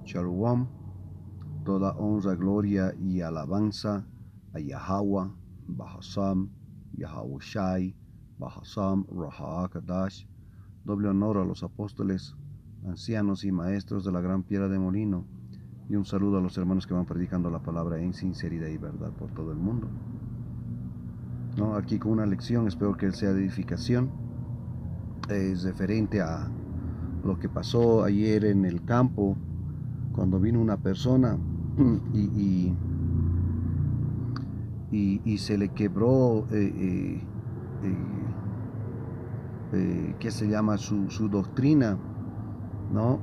Shalom, toda honra, gloria y alabanza a Yahweh, Bahasam, Yahweh Shai, Bahasam, Raha Kadash. Doble honor a los apóstoles, ancianos y maestros de la gran piedra de molino, y un saludo a los hermanos que van predicando la palabra en sinceridad y verdad por todo el mundo. Aquí con una lección, espero que sea de edificación, es referente a lo que pasó ayer en el campo, cuando vino una persona y se le quebró ¿qué se llama? Su doctrina, ¿no?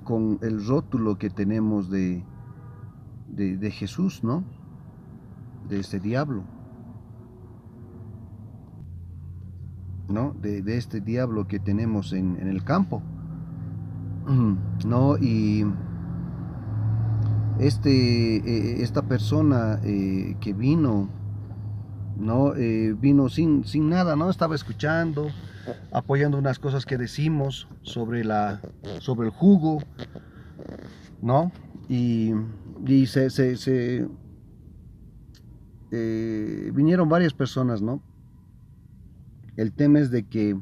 Con el rótulo que tenemos de Jesús, ¿no? De este diablo, ¿no? De este diablo que tenemos en el campo, ¿no? Y esta persona que vino, ¿no? Vino sin nada, ¿no? Estaba escuchando, apoyando unas cosas que decimos sobre el jugo, ¿no? Y vinieron varias personas, ¿no? El tema es de que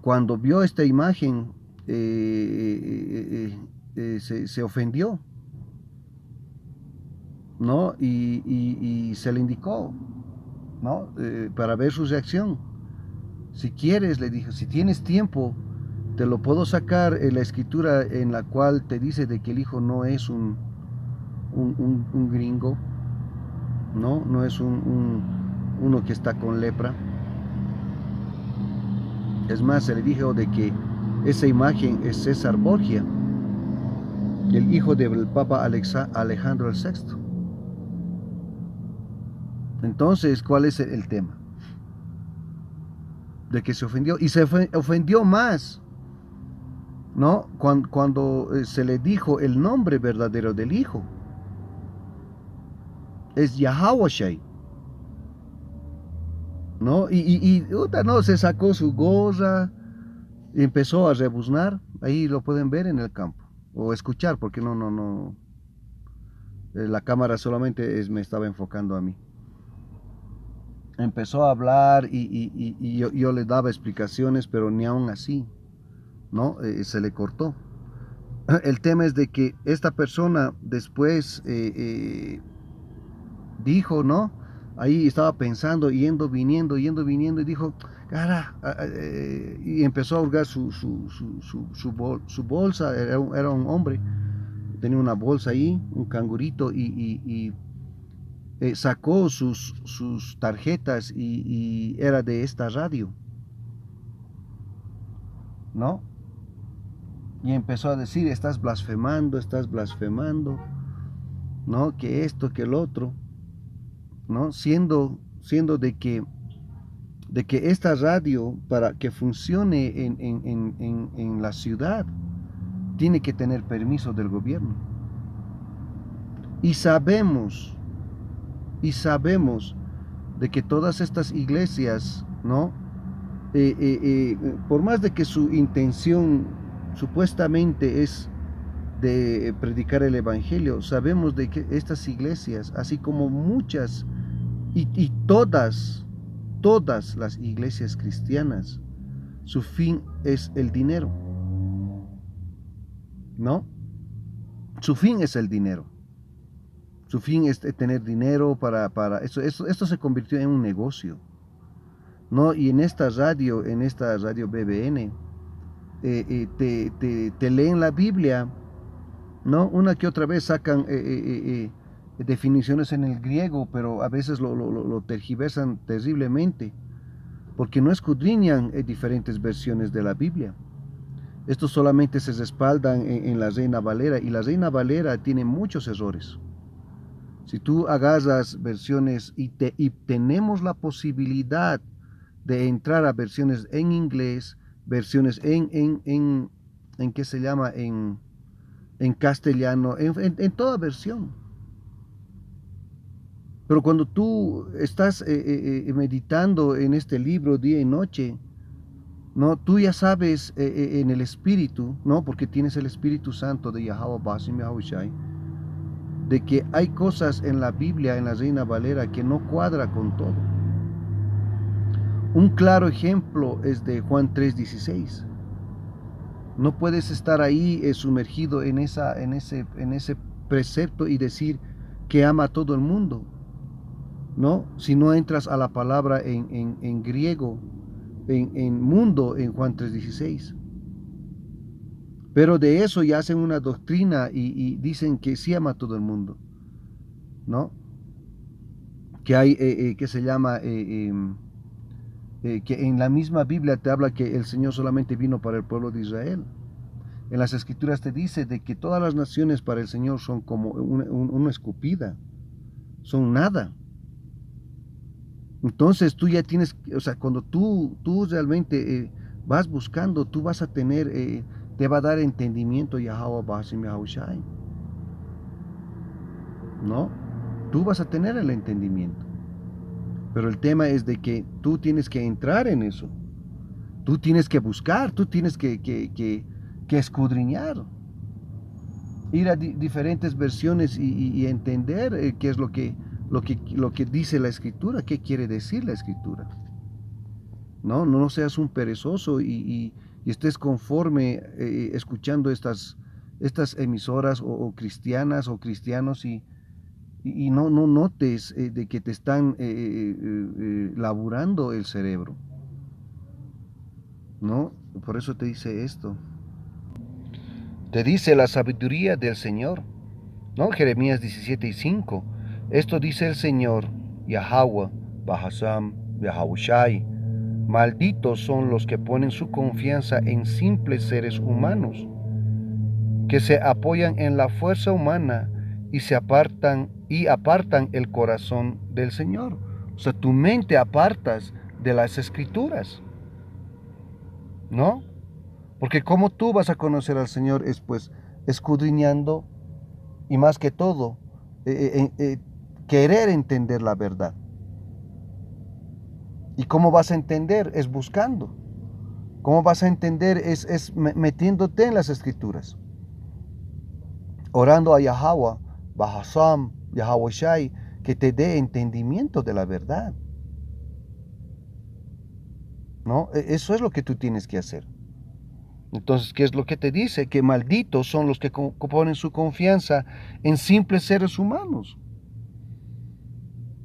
cuando vio esta imagen se ofendió, ¿no? Y se le indicó, ¿no? Para ver su reacción. Si quieres, le dijo, si tienes tiempo, te lo puedo sacar en la escritura en la cual te dice de que el hijo no es un gringo, no es uno que está con lepra. Es más, se le dijo de que esa imagen es César Borgia, el hijo del Papa Alejandro VI. Entonces, ¿cuál es el tema? De que se ofendió, y se ofendió más, ¿no? Cuando se le dijo el nombre verdadero del hijo. Es Yahweh Shai, ¿no? No, se sacó su gorra y empezó a rebuznar. Ahí lo pueden ver en el campo o escuchar, porque no, la cámara solamente me estaba enfocando a mí. Empezó a hablar y yo le daba explicaciones, pero ni aún así, ¿no? Se le cortó. El tema es de que esta persona después dijo, ¿no? Ahí estaba pensando, yendo, viniendo, y dijo, cara, y empezó a hurgar su bolsa. Era un hombre, tenía una bolsa ahí, un cangurito, y sacó sus tarjetas y era de esta radio, ¿no? Y empezó a decir, estás blasfemando, ¿no? Que esto, que el otro, ¿no? Siendo de que esta radio, para que funcione en la ciudad, tiene que tener permiso del gobierno. Y sabemos de que todas estas iglesias, ¿no? Por más de que su intención supuestamente es de predicar el evangelio, sabemos de que estas iglesias, así como muchas y todas las iglesias cristianas, su fin es el dinero, ¿no? Su fin es el dinero. Su fin es tener dinero para esto se convirtió en un negocio, ¿no? Y en esta radio BBN, te leen la Biblia, ¿no? Una que otra vez sacan definiciones en el griego, pero a veces lo tergiversan terriblemente, porque no escudriñan diferentes versiones de la Biblia. Estos solamente se respaldan en la Reina Valera, y la Reina Valera tiene muchos errores. Si tú agarras versiones y tenemos la posibilidad de entrar a versiones en inglés, versiones en ¿qué se llama? En castellano, en toda versión. Pero cuando tú estás meditando en este libro día y noche, ¿no? Tú ya sabes en el Espíritu, ¿no? Porque tienes el Espíritu Santo de Yahweh Basim Yahushai, de que hay cosas en la Biblia, en la Reina Valera, que no cuadra con todo. Un claro ejemplo es de Juan 3:16. No puedes estar ahí sumergido en ese precepto y decir que ama a todo el mundo, ¿no? Si no entras a la palabra en griego, en mundo, en Juan 3:16. Pero de eso ya hacen una doctrina y dicen que sí ama a todo el mundo, ¿no? Que hay, que se llama, que en la misma Biblia te habla que el Señor solamente vino para el pueblo de Israel. En las Escrituras te dice de que todas las naciones para el Señor son como una escupida, son nada. Entonces tú ya tienes, o sea, cuando tú realmente vas buscando, tú vas a tener, te va a dar entendimiento Yahweh Basim Yahushai, ¿no? Tú vas a tener el entendimiento. Pero el tema es de que tú tienes que entrar en eso. Tú tienes que buscar, tú tienes que escudriñar. Ir a diferentes versiones y entender qué es lo que dice la Escritura, qué quiere decir la Escritura. No seas un perezoso y estés conforme escuchando estas emisoras o cristianas o cristianos y no notes de que te están laburando el cerebro, ¿no? Por eso te dice esto. Te dice la sabiduría del Señor, ¿no? Jeremías 17:5. Esto dice el Señor, Yahweh, Bahasam, Yahushai. Malditos son los que ponen su confianza en simples seres humanos, que se apoyan en la fuerza humana y apartan el corazón del Señor. O sea, tu mente apartas de las Escrituras, ¿no? Porque como tú vas a conocer al Señor es pues escudriñando y más que todo querer entender la verdad. ¿Y cómo vas a entender? Es buscando. ¿Cómo vas a entender? Es metiéndote en las Escrituras. Orando a Yahweh, Bahasam, Yahweh Shai, que te dé entendimiento de la verdad. ¿No? Eso es lo que tú tienes que hacer. Entonces, ¿qué es lo que te dice? Que malditos son los que ponen su confianza en simples seres humanos.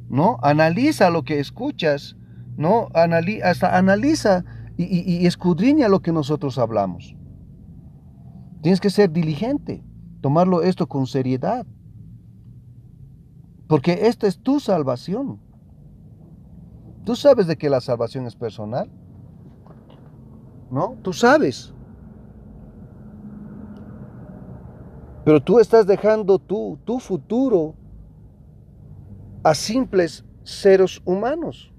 ¿No? Analiza lo que escuchas, ¿no? Hasta analiza y escudriña lo que nosotros hablamos. Tienes que ser diligente, tomarlo esto con seriedad. Porque esta es tu salvación. Tú sabes de que la salvación es personal, ¿no? Tú sabes. Pero tú estás dejando tu futuro a simples seres humanos.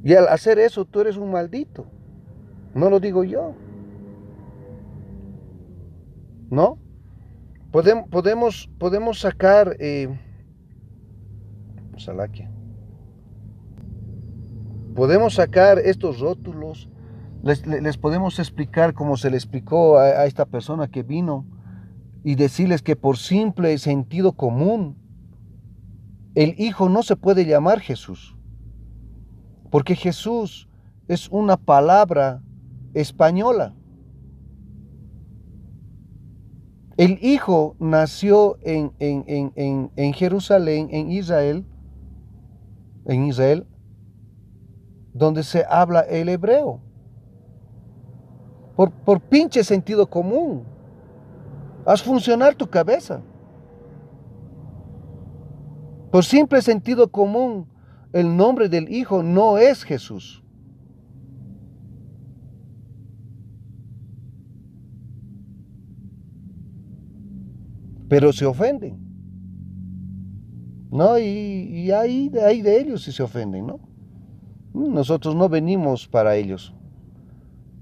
Y al hacer eso, tú eres un maldito. No lo digo yo. ¿No? Podemos sacar podemos sacar estos rótulos, les podemos explicar como se le explicó a esta persona que vino y decirles que por simple sentido común el Hijo no se puede llamar Jesús, porque Jesús es una palabra española. El Hijo nació en Jerusalén, en Israel, donde se habla el hebreo. Por pinche sentido común. Haz funcionar tu cabeza. Por simple sentido común, el nombre del Hijo no es Jesús. Pero se ofenden, ¿no? Y hay de ellos si se ofenden, ¿no? Nosotros no venimos para ellos.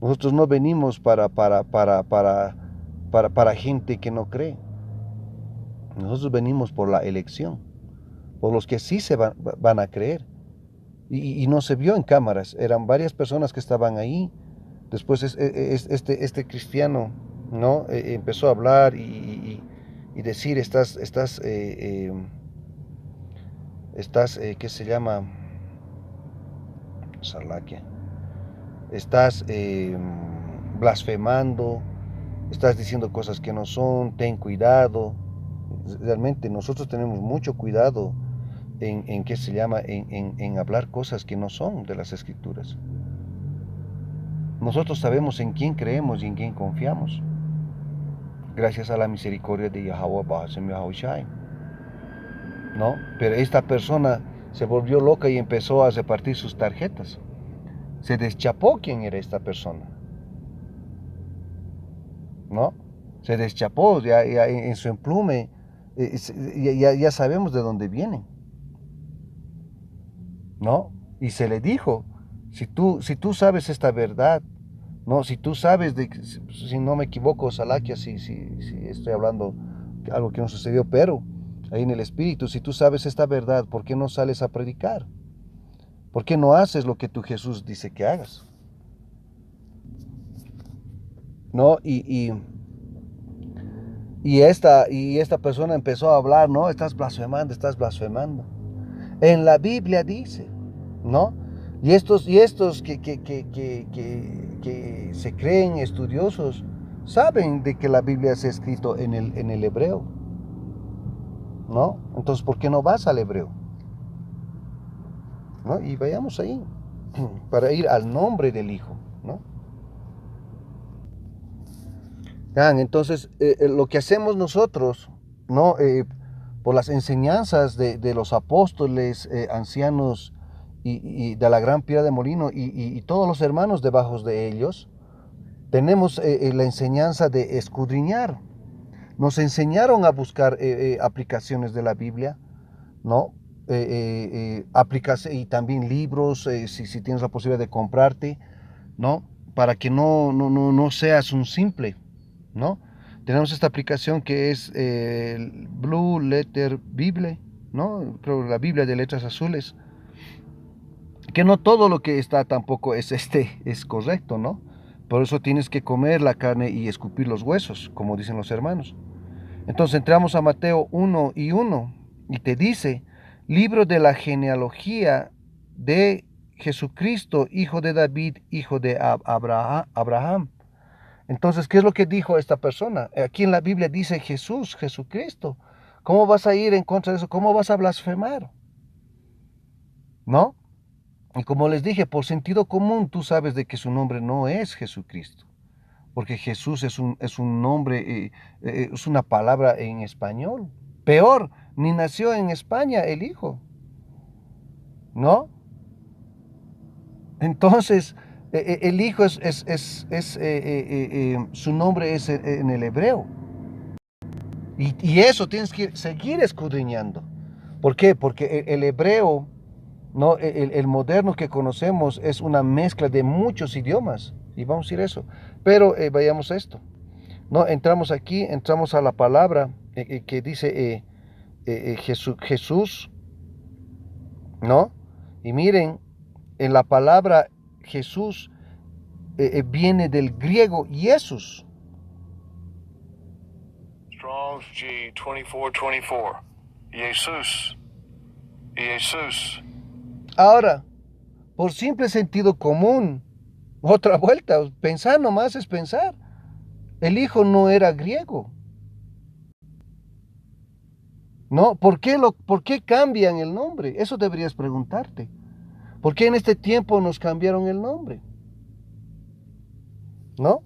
Nosotros no venimos para gente que no cree. Nosotros venimos por la elección, por los que sí van a creer y no se vio en cámaras, eran varias personas que estaban ahí. Después este cristiano, ¿no? Empezó a hablar y decir, ¿qué se llama? Salaquia. Estás blasfemando, estás diciendo cosas que no son, ten cuidado. Realmente nosotros tenemos mucho cuidado en ¿qué se llama? En hablar cosas que no son de las escrituras. Nosotros sabemos en quién creemos y en quién confiamos, gracias a la misericordia de Yahweh Bahashem Yahushai, ¿no? Pero esta persona se volvió loca y empezó a repartir sus tarjetas. Se deschapó quién era esta persona, ¿no? Se deschapó ya en su emplume, ya sabemos de dónde viene, ¿no? Y se le dijo, si tú sabes esta verdad, ¿no? Si tú sabes, si no me equivoco, Salaquia, si estoy hablando algo que no sucedió, pero ahí en el Espíritu, si tú sabes esta verdad, ¿por qué no sales a predicar? ¿Por qué no haces lo que tu Jesús dice que hagas? ¿No? Y esta persona empezó a hablar, ¿no? Estás blasfemando, estás blasfemando. En la Biblia dice, ¿no? Y estos que se creen estudiosos saben de que la Biblia se ha escrito en el hebreo, ¿no? Entonces, ¿por qué no vas al hebreo? ¿No? Y vayamos ahí, para ir al nombre del Hijo, ¿no? Entonces, lo que hacemos nosotros, ¿no? Por las enseñanzas de los apóstoles, ancianos y de la gran piedra de molino y todos los hermanos debajo de ellos, tenemos la enseñanza de escudriñar. Nos enseñaron a buscar aplicaciones de la Biblia, ¿no? Y también libros, si tienes la posibilidad de comprarte, ¿no? Para que no seas un simple, ¿no? Tenemos esta aplicación que es el Blue Letter Bible, ¿no? Creo la Biblia de letras azules, que no todo lo que está tampoco es correcto, ¿no? Por eso tienes que comer la carne y escupir los huesos, como dicen los hermanos. Entonces entramos a Mateo 1:1 y te dice, libro de la genealogía de Jesucristo, hijo de David, hijo de Abraham. Entonces, ¿qué es lo que dijo esta persona? Aquí en la Biblia dice Jesús, Jesucristo. ¿Cómo vas a ir en contra de eso? ¿Cómo vas a blasfemar? ¿No? Y como les dije, por sentido común, tú sabes de que su nombre no es Jesucristo, porque Jesús es un nombre, es una palabra en español. Peor, ni nació en España el hijo, ¿no? Entonces, el hijo su nombre es en el hebreo. Y eso tienes que seguir escudriñando. ¿Por qué? Porque el hebreo, ¿no? El moderno que conocemos es una mezcla de muchos idiomas. Y vamos a ir a eso. Pero vayamos a esto. ¿No? Entramos aquí, entramos a la palabra que dice Jesús, ¿no? Y miren, en la palabra Jesús viene del griego Jesús. Strong's G 2424. Jesús. Jesús. Ahora, por simple sentido común, otra vuelta, pensar nomás es pensar. El hijo no era griego, ¿no? ¿Por qué cambian el nombre? Eso deberías preguntarte. ¿Por qué en este tiempo nos cambiaron el nombre? ¿No?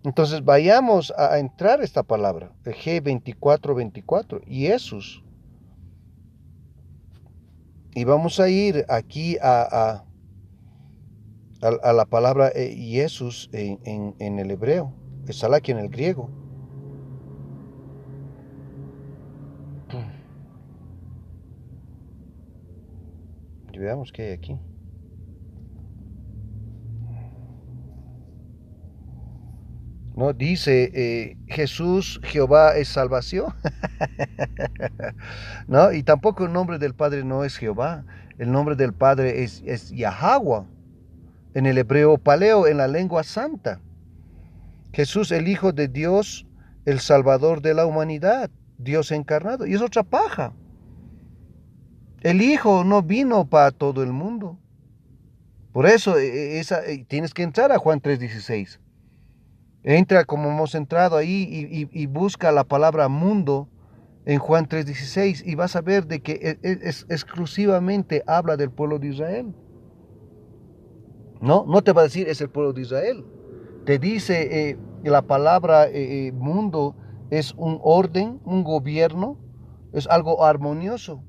Entonces vayamos a entrar esta palabra, el G2424, Jesús. Y vamos a ir aquí a la palabra Jesús en el hebreo, está aquí en el griego. Y veamos qué hay aquí. ¿no? Dice Jesús, Jehová es salvación, ¿no? Y tampoco el nombre del Padre no es Jehová, el nombre del Padre es Yahweh, en el hebreo paleo, en la lengua santa. Jesús, el Hijo de Dios, el Salvador de la humanidad, Dios encarnado. Y es otra paja. El Hijo no vino para todo el mundo. Por eso tienes que entrar a Juan 3:16. Entra como hemos entrado ahí y busca la palabra mundo en Juan 3:16 y vas a ver de que exclusivamente habla del pueblo de Israel. No te va a decir es el pueblo de Israel. Te dice la palabra mundo es un orden, un gobierno, es algo armonioso.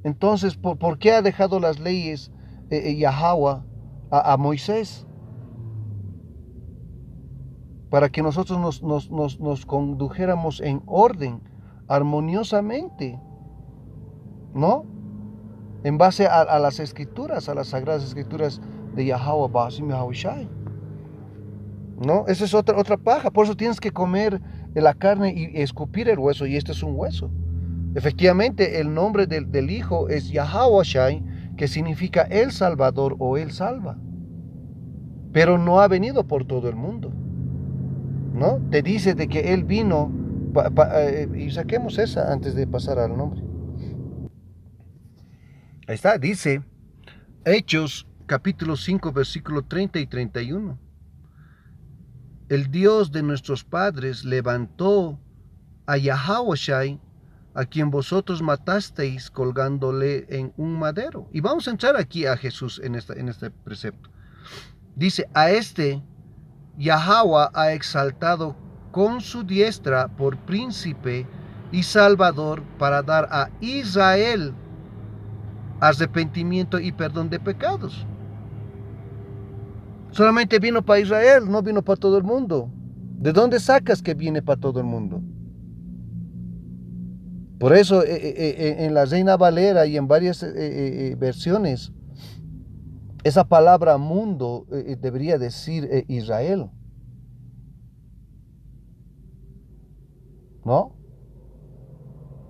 Entonces, ¿por qué ha dejado las leyes Yahweh a Moisés? Para que nosotros nos condujéramos en orden, armoniosamente, ¿no? En base a las escrituras, a las sagradas escrituras de Yahweh Basim Yahushai. ¿No? Esa es otra paja. Por eso tienes que comer la carne y escupir el hueso. Y este es un hueso. Efectivamente, el nombre del Hijo es Yahushai, que significa el Salvador o el Salva. Pero no ha venido por todo el mundo. ¿No? Te dice de que Él vino. Y saquemos esa antes de pasar al nombre. Ahí está, dice Hechos capítulo 5, versículo 30 y 31. El Dios de nuestros padres levantó a Yahushai, a quien vosotros matasteis colgándole en un madero. Y vamos a entrar aquí a Jesús en este precepto. Dice, a este Yahweh ha exaltado con su diestra por príncipe y salvador para dar a Israel arrepentimiento y perdón de pecados. Solamente vino para Israel, no vino para todo el mundo. ¿De dónde sacas que viene para todo el mundo? Por eso en la Reina Valera y en varias versiones, esa palabra mundo debería decir Israel. ¿No?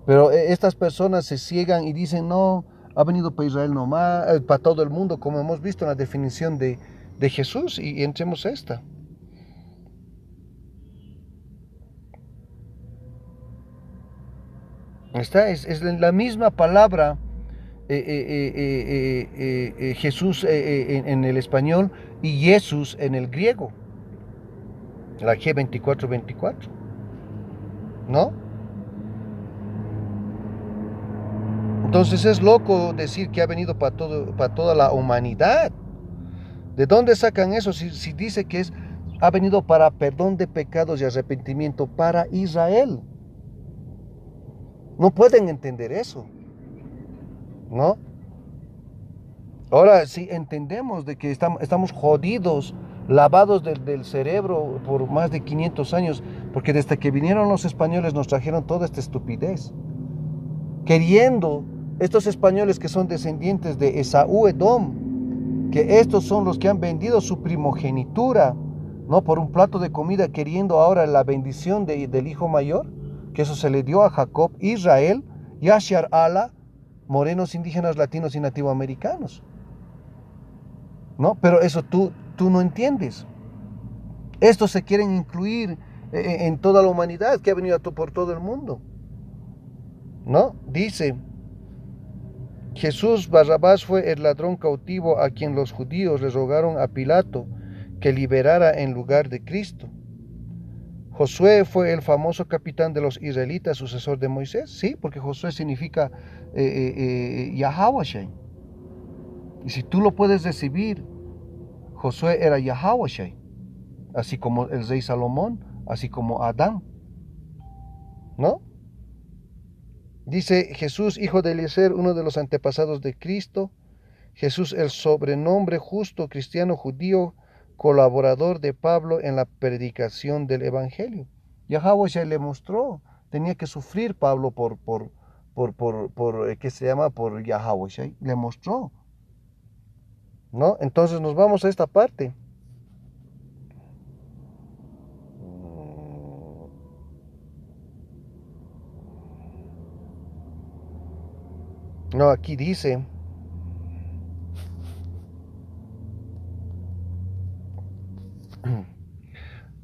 Pero estas personas se ciegan y dicen, no, ha venido para Israel nomás, para todo el mundo, como hemos visto en la definición de Jesús, y entremos a esta. Esta es la misma palabra Jesús en el español y Jesús en el griego, la G2424, ¿no? Entonces es loco decir que ha venido para toda la humanidad. ¿De dónde sacan eso? Si dice que ha venido para perdón de pecados y arrepentimiento para Israel. No pueden entender eso, ¿no? Ahora sí entendemos de que estamos jodidos, lavados del cerebro por más de 500 años, porque desde que vinieron los españoles nos trajeron toda esta estupidez. Queriendo estos españoles que son descendientes de Esaú Edom, que estos son los que han vendido su primogenitura, ¿no? Por un plato de comida, queriendo ahora la bendición del hijo mayor, que eso se le dio a Jacob, Israel, Yashar Allah, morenos, indígenas, latinos y nativoamericanos. ¿No? Pero eso tú no entiendes. Estos se quieren incluir en toda la humanidad que ha venido por todo el mundo. ¿No? Dice, Jesús Barrabás fue el ladrón cautivo a quien los judíos le rogaron a Pilato que liberara en lugar de Cristo. Josué fue el famoso capitán de los israelitas, sucesor de Moisés. Sí, porque Josué significa Yahushai. Y si tú lo puedes recibir, Josué era Yahushai, así como el rey Salomón, así como Adán, ¿no? Dice Jesús, hijo de Eliezer, uno de los antepasados de Cristo. Jesús, el sobrenombre justo, cristiano, judío, colaborador de Pablo en la predicación del Evangelio. Yahushua le mostró, tenía que sufrir Pablo por ¿qué se llama? Por Yahushua, le mostró. ¿No? Entonces nos vamos a esta parte. No, aquí dice,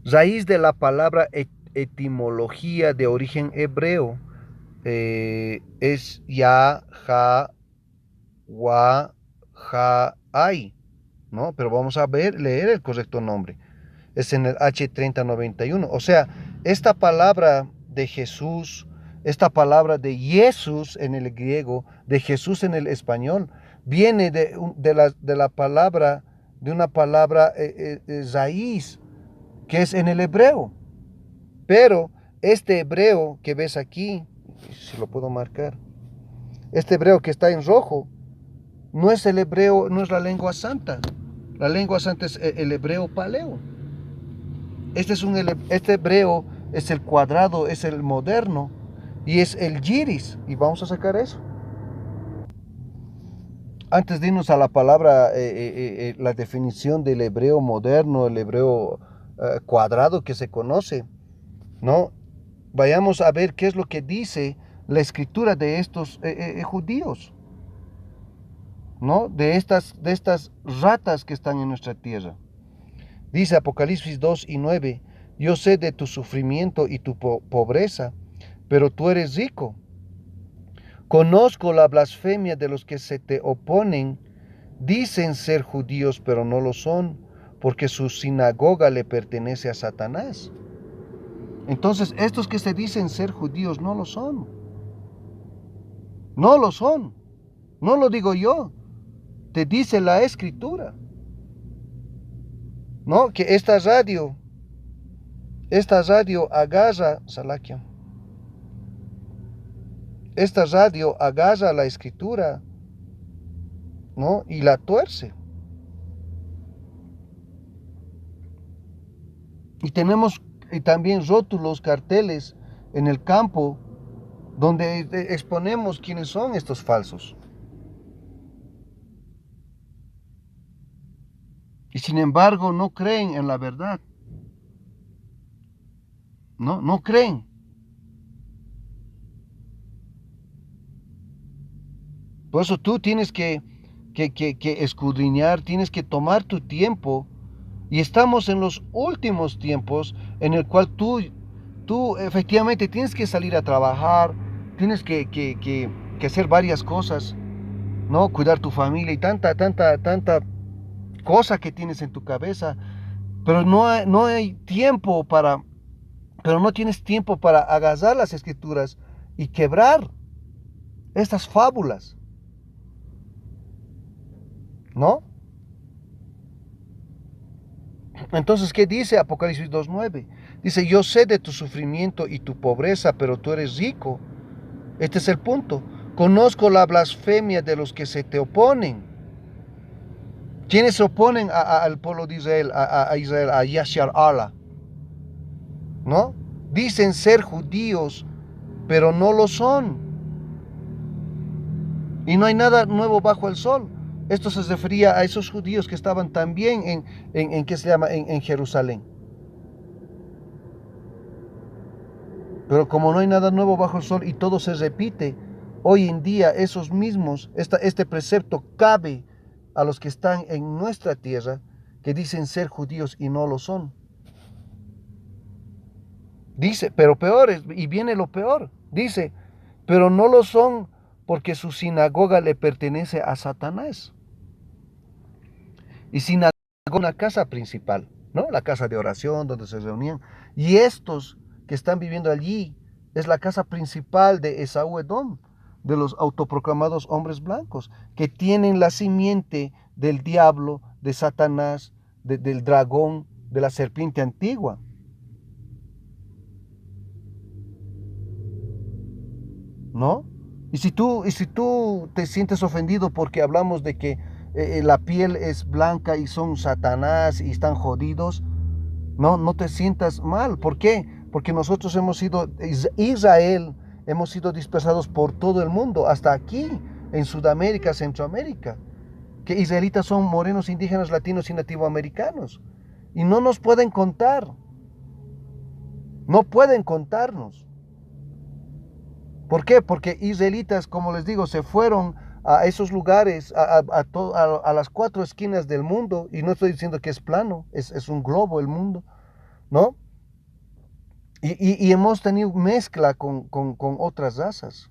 raíz de la palabra etimología de origen hebreo, es ya, ja, wa, ja, ay, ¿no? Pero vamos a leer el correcto nombre. Es en el H3091. O sea, esta palabra de Jesús, esta palabra de Jesús en el griego, de Jesús en el español, viene de la palabra, de una palabra raíz, que es en el hebreo. Pero este hebreo que ves aquí, si lo puedo marcar, este hebreo que está en rojo, no es el hebreo, no es la lengua santa. La lengua santa es el hebreo paleo. Este hebreo es el cuadrado, es el moderno y es el yiris. Y vamos a sacar eso. Antes de irnos a la palabra, la definición del hebreo moderno, el hebreo cuadrado que se conoce, ¿no? Vayamos a ver qué es lo que dice la escritura de estos judíos, ¿no? De estas ratas que están en nuestra tierra. Dice Apocalipsis 2:9, yo sé de tu sufrimiento y tu pobreza, pero tú eres rico. Conozco la blasfemia de los que se te oponen, dicen ser judíos, pero no lo son, porque su sinagoga le pertenece a Satanás. Entonces, estos que se dicen ser judíos no lo son. No lo son. No lo digo yo. Te dice la escritura. ¿No? Que esta radio agarra, Salakia, esta radio agarra la escritura, ¿no? Y la tuerce. Y tenemos también rótulos, carteles en el campo donde exponemos quiénes son estos falsos. Y sin embargo no creen en la verdad. No creen. Por eso tú tienes que escudriñar, tienes que tomar tu tiempo. Y estamos en los últimos tiempos en el cual tú efectivamente tienes que salir a trabajar, tienes que hacer varias cosas, ¿no? Cuidar tu familia y tanta cosa que tienes en tu cabeza, pero no hay tiempo pero no tienes tiempo para agarrar las escrituras y quebrar estas fábulas, ¿no? Entonces, ¿qué dice Apocalipsis 2:9? Dice, yo sé de tu sufrimiento y tu pobreza, pero tú eres rico. Este es el punto. Conozco la blasfemia de los que se te oponen. ¿Quiénes se oponen al pueblo de Israel, a Israel, a Yashar Allah? ¿No? Dicen ser judíos, pero no lo son. Y no hay nada nuevo bajo el sol. Esto se refería a esos judíos que estaban también ¿qué se llama? En Jerusalén. Pero como no hay nada nuevo bajo el sol y todo se repite, hoy en día esos mismos, este precepto cabe a los que están en nuestra tierra, que dicen ser judíos y no lo son. Dice, pero peor y viene lo peor, dice, pero no lo son porque su sinagoga le pertenece a Satanás. Y sinagoga es una casa principal, ¿no? La casa de oración donde se reunían. Y estos que están viviendo allí es la casa principal de Esaú Edom, de los autoproclamados hombres blancos, que tienen la simiente del diablo, de Satanás, del dragón, de la serpiente antigua. ¿No? Y si tú te sientes ofendido porque hablamos de que la piel es blanca y son Satanás y están jodidos, no te sientas mal. ¿Por qué? Porque nosotros hemos sido, Israel, hemos sido dispersados por todo el mundo, hasta aquí, en Sudamérica, Centroamérica, que israelitas son morenos, indígenas, latinos y nativoamericanos. Y no nos pueden contar. No pueden contarnos. ¿Por qué? Porque israelitas, como les digo, se fueron a esos lugares, a las cuatro esquinas del mundo, y no estoy diciendo que es plano, es un globo el mundo, ¿no? Y hemos tenido mezcla con otras razas.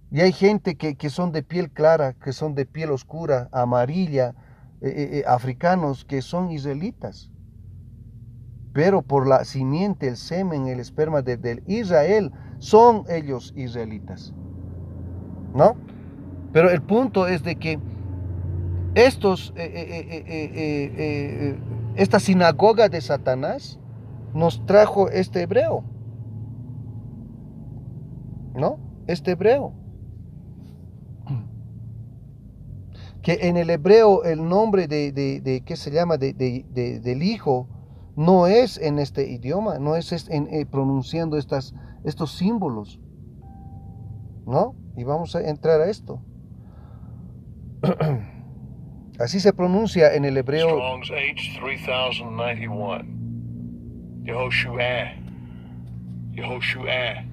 Y hay gente que son de piel clara, que son de piel oscura, amarilla, africanos, que son israelitas. Pero por la simiente, el semen, el esperma del Israel, son ellos israelitas, ¿no? Pero el punto es de que esta sinagoga de Satanás nos trajo este hebreo, ¿no? Este hebreo. Que en el hebreo el nombre ¿qué se llama? Del hijo no es en este idioma, no es pronunciando estos símbolos, ¿no? Y vamos a entrar a esto. Así se pronuncia en el hebreo. Strong's H3091. Yehoshua. Yehoshua.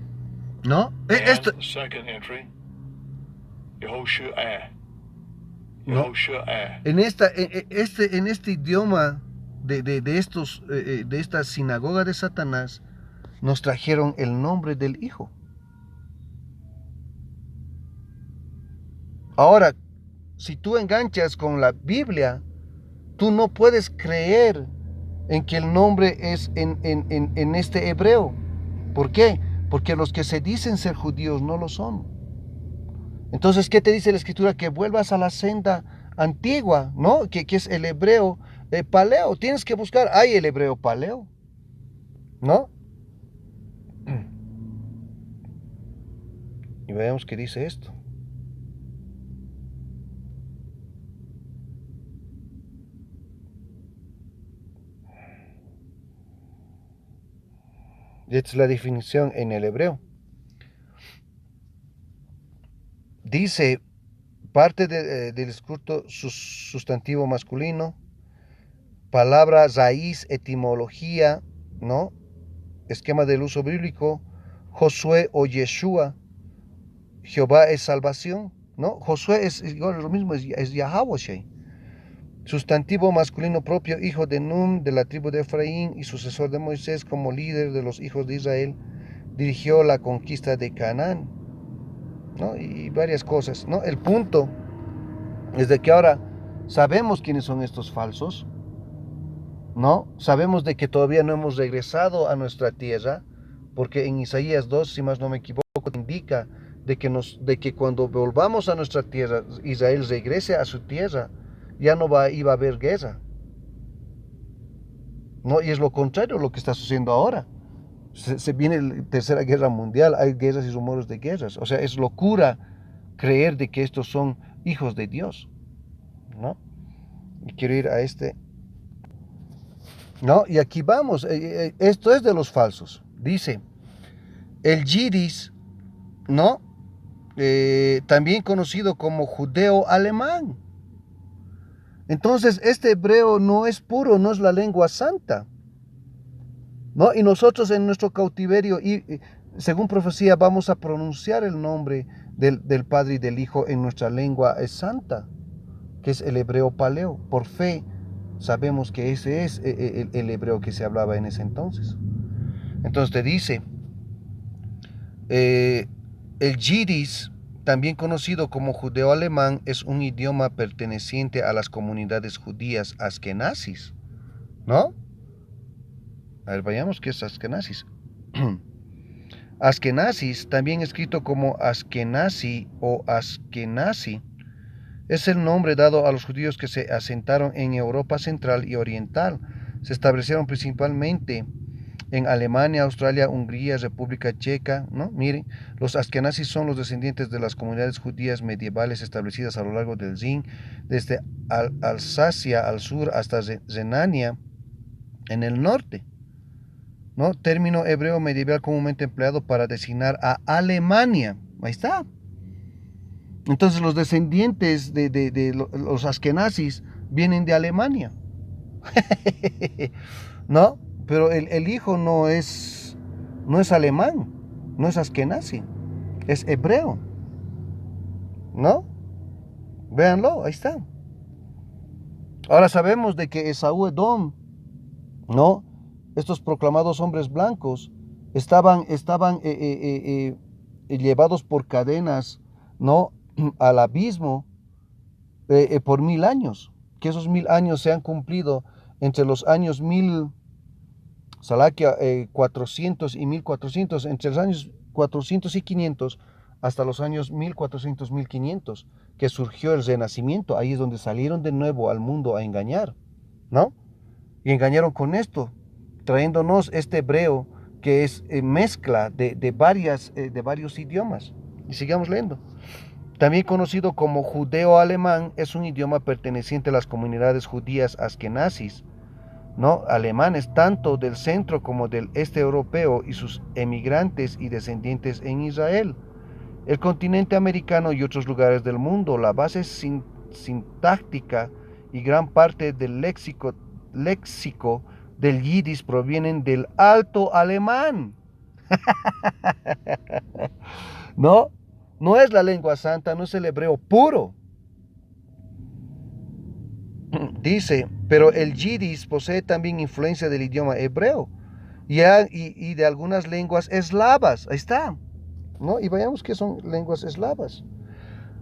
¿No? Esto. And the second entry. Yehoshua. ¿No? Yehoshua. En este idioma de esta sinagoga de Satanás nos trajeron el nombre del hijo. Ahora, si tú enganchas con la Biblia, tú no puedes creer en que el nombre es en este hebreo. ¿Por qué? Porque los que se dicen ser judíos no lo son. Entonces, ¿qué te dice la Escritura? Que vuelvas a la senda antigua, ¿no? Que es el hebreo paleo. Tienes que buscar, hay el hebreo paleo, ¿no? Y veamos qué dice esto. Esta es la definición en el hebreo. Dice, parte del escruto sustantivo masculino, palabra, raíz, etimología, ¿no? Esquema del uso bíblico, Josué o Yeshua, Jehová es salvación, ¿no? Josué es igual, lo mismo, es Yahweh. Sustantivo masculino propio, hijo de Nun, de la tribu de Efraín y sucesor de Moisés como líder de los hijos de Israel, dirigió la conquista de Canaán, ¿no? Y varias cosas, ¿no? El punto es de que ahora sabemos quiénes son estos falsos, ¿no? Sabemos de que todavía no hemos regresado a nuestra tierra, porque en Isaías 2, si más no me equivoco, indica de que cuando volvamos a nuestra tierra, Israel regrese a su tierra, ya no iba a haber guerra, ¿no? Y es lo contrario lo que está sucediendo ahora. Se viene la tercera guerra mundial, hay guerras y rumores de guerras. O sea, es locura creer de que estos son hijos de Dios, ¿no? Y quiero ir a este, ¿no? Y aquí vamos, esto es de los falsos. Dice, el yidis, ¿no? También conocido como judeo alemán. Entonces, este hebreo no es puro, no es la lengua santa, ¿no? Y nosotros en nuestro cautiverio, según profecía, vamos a pronunciar el nombre del Padre y del Hijo en nuestra lengua santa, que es el hebreo paleo. Por fe sabemos que ese es el hebreo que se hablaba en ese entonces. Entonces te dice, el yidis, también conocido como judeo alemán, es un idioma perteneciente a las comunidades judías askenazis, ¿no? A ver, vayamos qué es askenazis. Askenazis, también escrito como Askenazi o Askenazi, es el nombre dado a los judíos que se asentaron en Europa Central y Oriental. Se establecieron principalmente en Alemania, Australia, Hungría, República Checa, ¿no? Miren, los askenazis son los descendientes de las comunidades judías medievales establecidas a lo largo del Rin, desde Alsacia al sur hasta Renania en el norte, ¿no? Término hebreo medieval comúnmente empleado para designar a Alemania. Ahí está. Entonces los descendientes de los askenazis vienen de Alemania. ¿No? Pero el hijo no es alemán, no es askenazi, es hebreo, ¿no? Véanlo, ahí está. Ahora sabemos de que Esaú Edom, ¿no? Estos proclamados hombres blancos estaban llevados por cadenas, ¿no? Al abismo por 1000 años. Que esos 1000 años se han cumplido entre los años 1000, Salaquia, 400 y 1400, entre los años 400 y 500 hasta los años 1400, 1500, que surgió el renacimiento. Ahí es donde salieron de nuevo al mundo a engañar, ¿no? Y engañaron con esto, trayéndonos este hebreo que es mezcla de varios idiomas. Y sigamos leyendo. También conocido como judeo-alemán, es un idioma perteneciente a las comunidades judías askenazis, ¿no? Alemanes tanto del centro como del este europeo y sus emigrantes y descendientes en Israel, el continente americano y otros lugares del mundo. La base sintáctica y gran parte del léxico del yidis provienen del alto alemán. No, no es la lengua santa, no es el hebreo puro. Dice, pero el yidis posee también influencia del idioma hebreo y de algunas lenguas eslavas. Ahí está, ¿no? Y veamos qué son lenguas eslavas.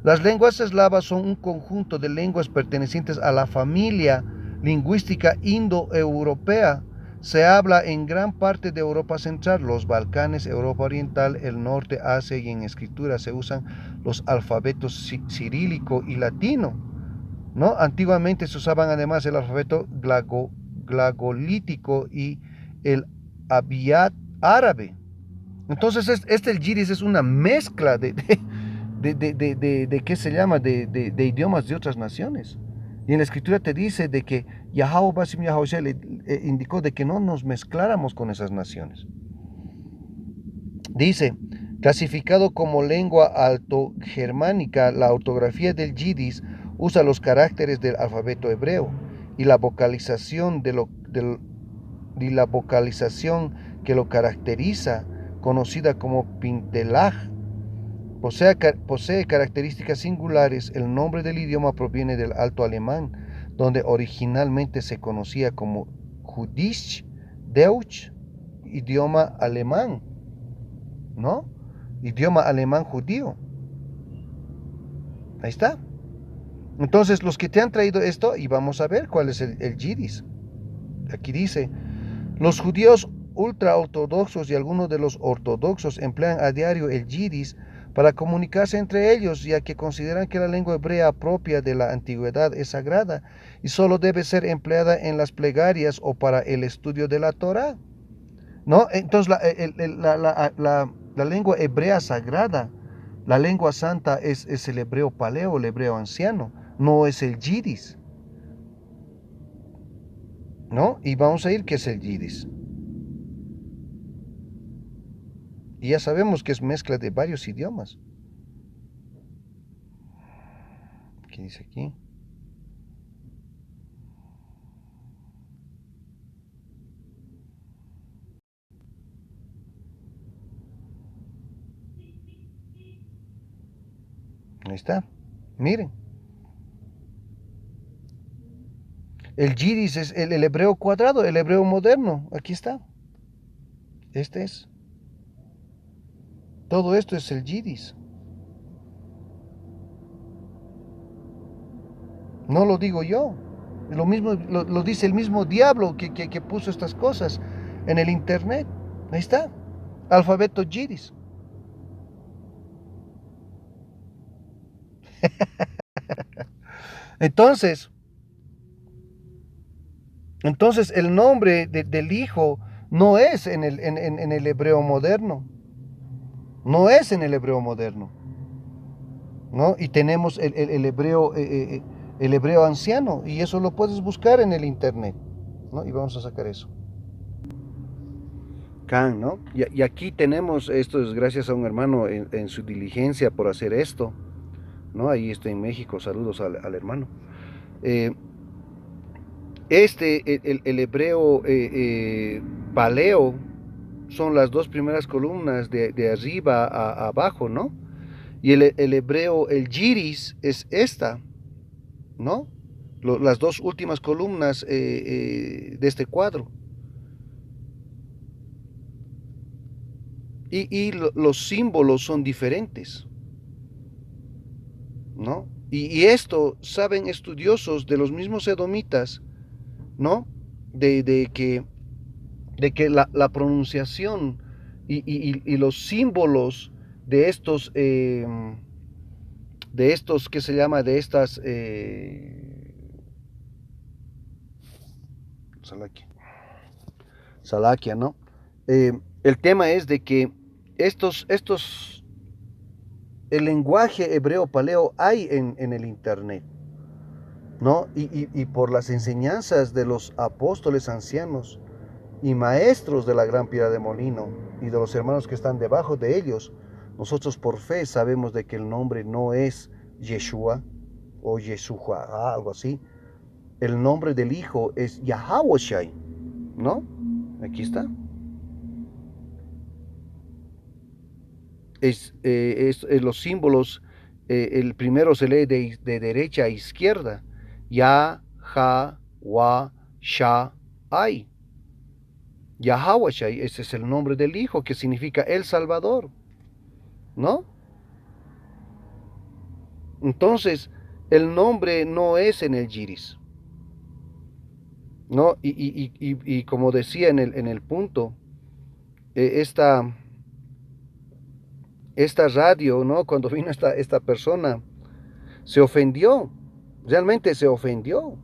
Las lenguas eslavas son un conjunto de lenguas pertenecientes a la familia lingüística indoeuropea. Se habla en gran parte de Europa Central, los Balcanes, Europa Oriental, el Norte, Asia, y en escritura se usan los alfabetos cirílico y latino, ¿no? Antiguamente se usaban además el alfabeto glagolítico y el abiyat árabe. Entonces el yidis es una mezcla ¿qué se llama? De idiomas de otras naciones. Y en la escritura te dice de que Yahweh Basim Yahushua le indicó de que no nos mezcláramos con esas naciones. Dice, clasificado como lengua alto-germánica, la ortografía del yidis usa los caracteres del alfabeto hebreo y la vocalización la vocalización que lo caracteriza, conocida como Pintelaj, posee características singulares. El nombre del idioma proviene del alto alemán, donde originalmente se conocía como Jüdisch Deutsch, idioma alemán, ¿no? Idioma alemán judío. Ahí está. Entonces, los que te han traído esto, y vamos a ver cuál es el yidis. Aquí dice, los judíos ultraortodoxos y algunos de los ortodoxos emplean a diario el yidis para comunicarse entre ellos, ya que consideran que la lengua hebrea propia de la antigüedad es sagrada y solo debe ser empleada en las plegarias o para el estudio de la Torá, ¿no? Entonces la lengua hebrea sagrada, la lengua santa es el hebreo paleo, el hebreo anciano, no es el yidis, ¿no? Y vamos a ir qué es el yidis. Y ya sabemos que es mezcla de varios idiomas. ¿Qué dice aquí? Ahí está. Miren. El yidis es el hebreo cuadrado, el hebreo moderno. Aquí está. Este es. Todo esto es el yidis. No lo digo yo. Lo mismo lo dice el mismo diablo que puso estas cosas en el internet. Ahí está. Alfabeto yidis. Entonces el nombre del hijo no es en el hebreo moderno. No es en el hebreo moderno, ¿no? Y tenemos el hebreo anciano, y eso lo puedes buscar en el internet, ¿no? Y vamos a sacar eso. Can, ¿no? Y aquí tenemos, esto es gracias a un hermano en su diligencia por hacer esto, ¿no? Ahí estoy en México, saludos al hermano. El hebreo paleo son las dos primeras columnas de arriba a abajo, ¿no? Y el hebreo, el yiris, es esta, ¿no? Las dos últimas columnas de este cuadro. Y los símbolos son diferentes, ¿no? Y esto saben estudiosos de los mismos edomitas, ¿no? De que la pronunciación y los símbolos de estos, ¿qué se llama? De estas, Salaquia, ¿no? El tema es de que el lenguaje hebreo paleo hay en el internet, ¿no? Y por las enseñanzas de los apóstoles ancianos y maestros de la gran piedra de molino y de los hermanos que están debajo de ellos, nosotros por fe sabemos de que el nombre no es Yeshua o Yeshua, algo así. El nombre del Hijo es Yahawashai, ¿no? Aquí está. Los símbolos, el primero se lee de derecha a izquierda. Ya, Ja, Wa, Sha, Ai. Yahawashai, ese es el nombre del Hijo, que significa el Salvador, ¿no? Entonces, el nombre no es en el Yiris, ¿no? Y como decía en el punto, esta radio, ¿no? Cuando vino esta persona, se ofendió, realmente se ofendió.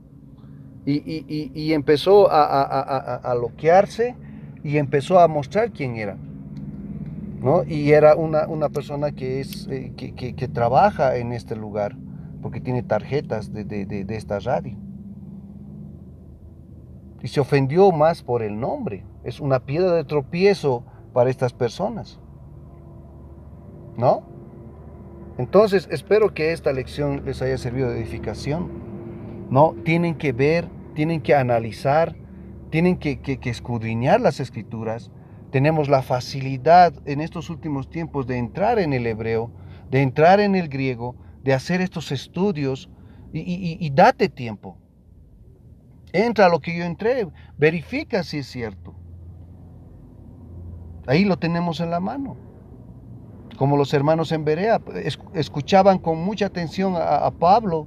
Y empezó a loquearse y empezó a mostrar quién era, ¿no? Y era una persona que trabaja en este lugar, porque tiene tarjetas de esta radio. Y se ofendió más por el nombre. Es una piedra de tropiezo para estas personas, ¿no? Entonces, espero que esta lección les haya servido de edificación, ¿no? Tienen que ver, tienen que analizar, tienen que escudriñar las escrituras. Tenemos la facilidad en estos últimos tiempos de entrar en el hebreo, de entrar en el griego, de hacer estos estudios y date tiempo. Entra a lo que yo entré, verifica si es cierto. Ahí lo tenemos en la mano. Como los hermanos en Berea, escuchaban con mucha atención a Pablo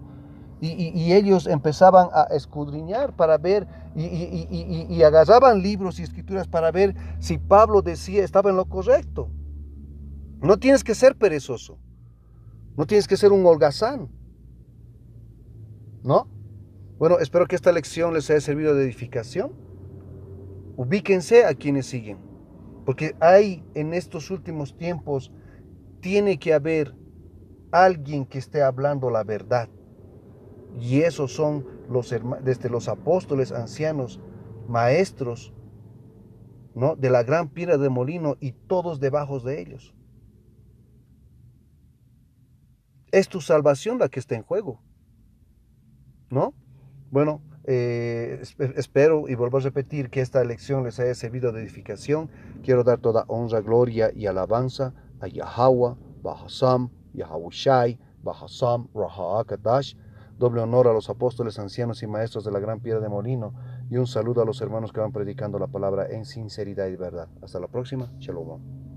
y ellos empezaban a escudriñar para ver y agarraban libros y escrituras para ver si Pablo decía estaba en lo correcto. No tienes que ser perezoso, no tienes que ser un holgazán, ¿no? Bueno, espero que esta lección les haya servido de edificación. Ubíquense a quienes siguen, porque hay en estos últimos tiempos, tiene que haber alguien que esté hablando la verdad. Y esos son desde los apóstoles ancianos, maestros, ¿no? De la gran piedra de molino y todos debajo de ellos. Es tu salvación la que está en juego, ¿no? Bueno, espero y vuelvo a repetir que esta lección les haya servido de edificación. Quiero dar toda honra, gloria y alabanza a Yahweh, Bahasam, Yahawashi, Bahasam, Raha'akadash. Doble honor a los apóstoles, ancianos y maestros de la gran piedra de molino. Y un saludo a los hermanos que van predicando la palabra en sinceridad y verdad. Hasta la próxima. Shalom.